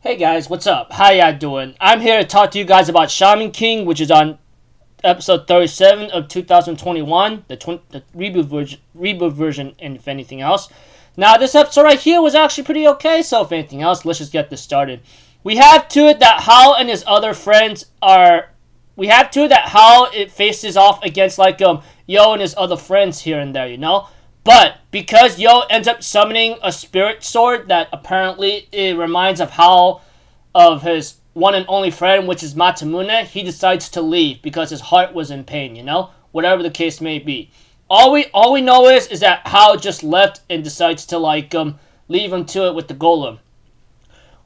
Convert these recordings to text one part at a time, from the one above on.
Hey guys, what's up? How y'all doing? I'm here to talk to you guys about Shaman King, which is on episode 37 of 2021, the reboot version, and if anything else. Now, this episode right here was actually pretty okay, so if anything else, let's just get this started. We have to it that Hao and his other friends are... We have to it that Hao, it faces off against, Yo and his other friends here and there, you know? But because Yo ends up summoning a spirit sword that apparently it reminds of Hao of his one and only friend, which is Masamune, he decides to leave because his heart was in pain, you know? Whatever the case may be. All we know is that Hao just left and decides to leave him to it with the golem.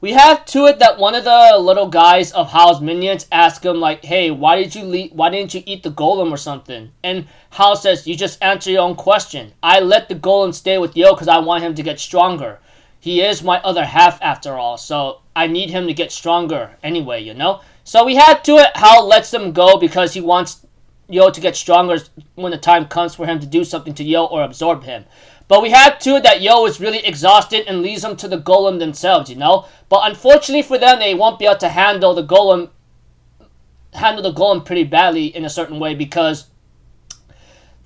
We have to it that one of the little guys of Hao's minions ask him hey, why didn't you eat the golem or something? And Hao says, you just answer your own question. I let the golem stay with Yo because I want him to get stronger. He is my other half after all, so I need him to get stronger anyway, you know? So we had to it, Hao lets him go because he wants Yo to get stronger when the time comes for him to do something to Yo or absorb him. But we have to that Yo is really exhausted and leaves them to the golem themselves, you know? But unfortunately for them, they won't be able to handle the golem pretty badly in a certain way because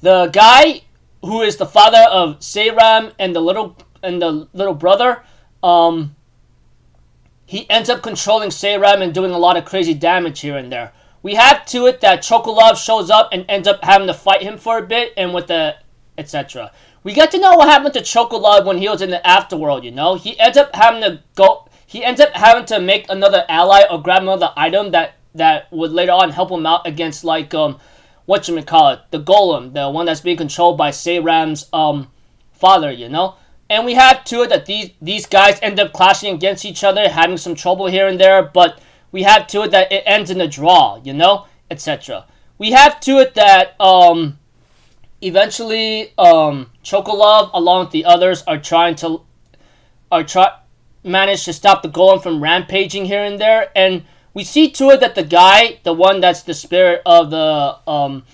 the guy who is the father of Seiram and the little brother, he ends up controlling Seiram and doing a lot of crazy damage here and there. We have to it that Chocolove shows up and ends up having to fight him for a bit and with the etc. We get to know what happened to Chocolove when he was in the afterworld, you know? He ends up having to make another ally or grab another item that would later on help him out against the golem, the one that's being controlled by Seiram's father, you know? And we have to it that these guys end up clashing against each other, having some trouble here and there, but we have to it that it ends in a draw, you know? Etc. We have to it that eventually, Chocolove, along with the others, manage to stop the golem from rampaging here and there, and we see to it that the guy, the one that's the spirit of the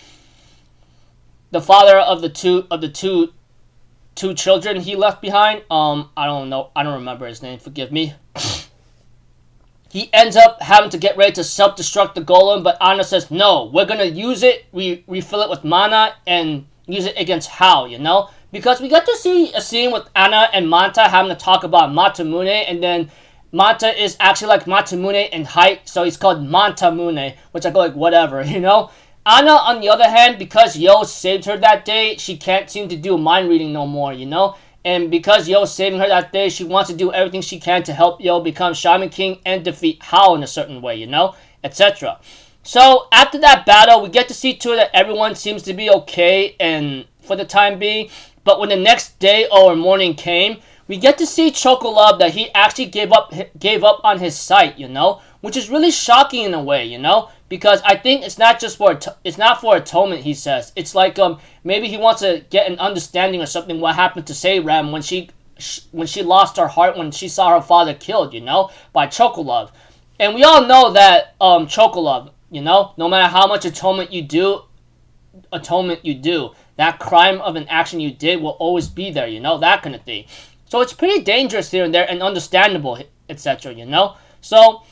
father of the two children he left behind, I don't remember his name, forgive me. He ends up having to get ready to self-destruct the golem, but Anna says, no, we're gonna use it, refill it with mana, and use it against Hao, you know? Because we got to see a scene with Anna and Manta having to talk about Masamune, and then Manta is actually like Masamune in height, so he's called Mantamune, which I go whatever, you know? Anna, on the other hand, because Yo saved her that day, she can't seem to do mind reading no more, you know? And because Yo's saving her that day, she wants to do everything she can to help Yo become Shaman King and defeat Hao in a certain way, you know? Etc. So, after that battle, we get to see to it that everyone seems to be okay and for the time being. But when the next day or morning came, we get to see Chocolove that he actually gave up on his sight, you know? Which is really shocking in a way, you know? Because I think it's not for atonement, he says. It's maybe he wants to get an understanding or something what happened to Seiram when she lost her heart when she saw her father killed, you know? By Chocolove. And we all know that Chocolove, you know, no matter how much atonement you do, that crime of an action you did will always be there, you know, that kind of thing. So it's pretty dangerous here and there and understandable, etc., you know? So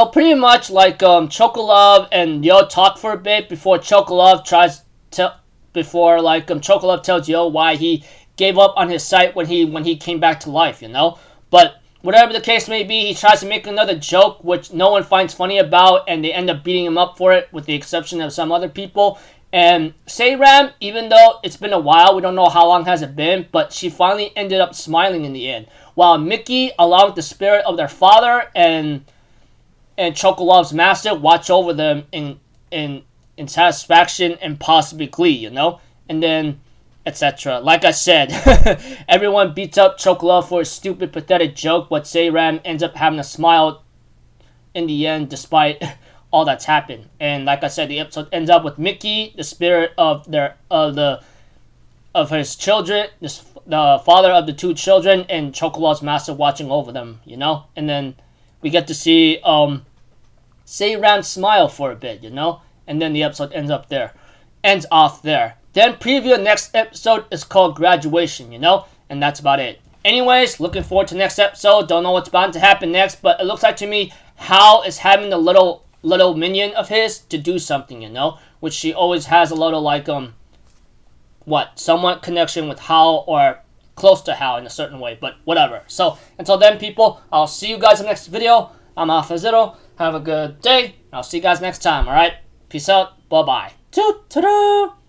pretty much Chocolove and Yo talk for a bit before Chocolove Chocolove tells Yo why he gave up on his sight when he came back to life, you know? But whatever the case may be, he tries to make another joke, which no one finds funny about, and they end up beating him up for it, with the exception of some other people. And Seiram, even though it's been a while, we don't know how long has it been, but she finally ended up smiling in the end. While Mickey, along with the spirit of their father and Chocolove's master, watch over them in satisfaction and possibly glee, you know? And then etc. Like I said, everyone beats up Chocolove for a stupid, pathetic joke, but Seiram ends up having a smile in the end despite all that's happened. And like I said, the episode ends up with Mickey, the spirit of his children, the father of the two children, and Chocolove's master watching over them, you know? And then we get to see Seiram smile for a bit, you know? And then the episode ends off there. Then preview the next episode is called Graduation, you know? And that's about it. Anyways, looking forward to next episode. Don't know what's bound to happen next, but it looks like to me Hal is having the little minion of his to do something, you know, which she always has a little like somewhat connection with Hal or close to Hal in a certain way, but whatever. So until then, people, I'll see you guys in the next video. I'm Alpha Zero. Have a good day. I'll see you guys next time. All right, peace out. Bye bye. Ta-da!